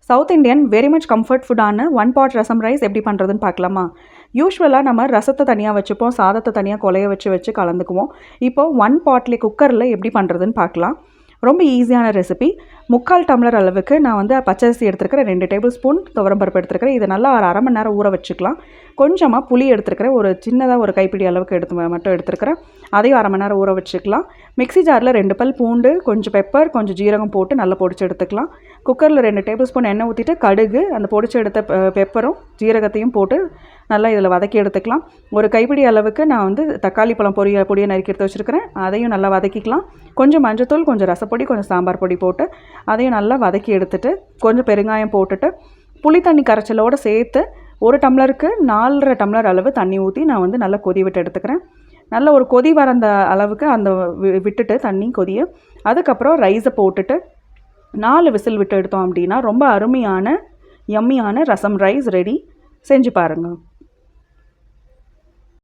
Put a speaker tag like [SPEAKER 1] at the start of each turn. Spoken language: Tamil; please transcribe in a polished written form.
[SPEAKER 1] South Indian very much comfort ஃபுட்டான ஒன் பாட் ரசம் ரைஸ் எப்படி பண்ணுறதுன்னு பார்க்கலாமா? யூஸ்வலாக நம்ம ரசத்தை தனியாக வச்சுப்போம், சாதத்தை தனியாக கொலைய வச்சு கலந்துக்குவோம். இப்போது ஒன் பாட்லேயே குக்கரில் எப்படி பண்ணுறதுன்னு பார்க்கலாம். ரொம்ப ஈஸியான ரெசிபி. 3/4 டம்ளர் அளவுக்கு நான் வந்து பச்சரிசி எடுத்துருக்கிறேன், 2 டேபிள் ஸ்பூன் துவரம்பருப்பு எடுத்துருக்கிறேன். இதை நல்லா ஒரு அரை மணி நேரம் ஊற வச்சுக்கலாம். கொஞ்சமாக புளி எடுத்துருக்கிறேன், ஒரு சின்னதாக ஒரு கைப்பிடி அளவுக்கு மட்டும் எடுத்துருக்கிறேன். அதையும் அரை மணி நேரம் ஊற வச்சுக்கலாம். மிக்ஸி ஜாரில் 2 பல் பூண்டு, கொஞ்சம் பெப்பர், கொஞ்சம் ஜீரகம் போட்டு நல்லா பொடிச்சு எடுத்துக்கலாம். குக்கரில் 2 டேபிள் ஸ்பூன் எண்ணெய் ஊற்றிட்டு கடுகு, அந்த பொடிச்சு எடுத்த பெப்பரும் ஜீரகத்தையும் போட்டு நல்லா இதில் வதக்கி எடுத்துக்கலாம். ஒரு கைப்பிடி அளவுக்கு நான் வந்து தக்காளி பழம் பொடியை நறுக்கி எடுத்து வச்சுருக்கிறேன், அதையும் நல்லா வதக்கிக்கலாம். கொஞ்சம் மஞ்சத்தூள், கொஞ்சம் ரசப்பொடி, கொஞ்சம் சாம்பார் பொடி போட்டு அதையும் நல்லா வதக்கி எடுத்துட்டு கொஞ்சம் பெருங்காயம் போட்டுட்டு புளி தண்ணி கரைச்சலோடு சேர்த்து 1 டம்ளருக்கு 4.5 டம்ளர் அளவு தண்ணி ஊற்றி நான் வந்து நல்லா கொதி விட்டு எடுத்துக்கிறேன். நல்ல ஒரு கொதி வர அந்த அளவுக்கு அந்த விட்டுட்டு தண்ணி கொதிய அதுக்கப்புறம் ரைஸை போட்டுட்டு 4 விசில் விட்டு எடுத்தோம் அப்படின்னா ரொம்ப அருமையான யம்மியான ரசம் ரைஸ் ரெடி. செஞ்சு பாருங்கள்.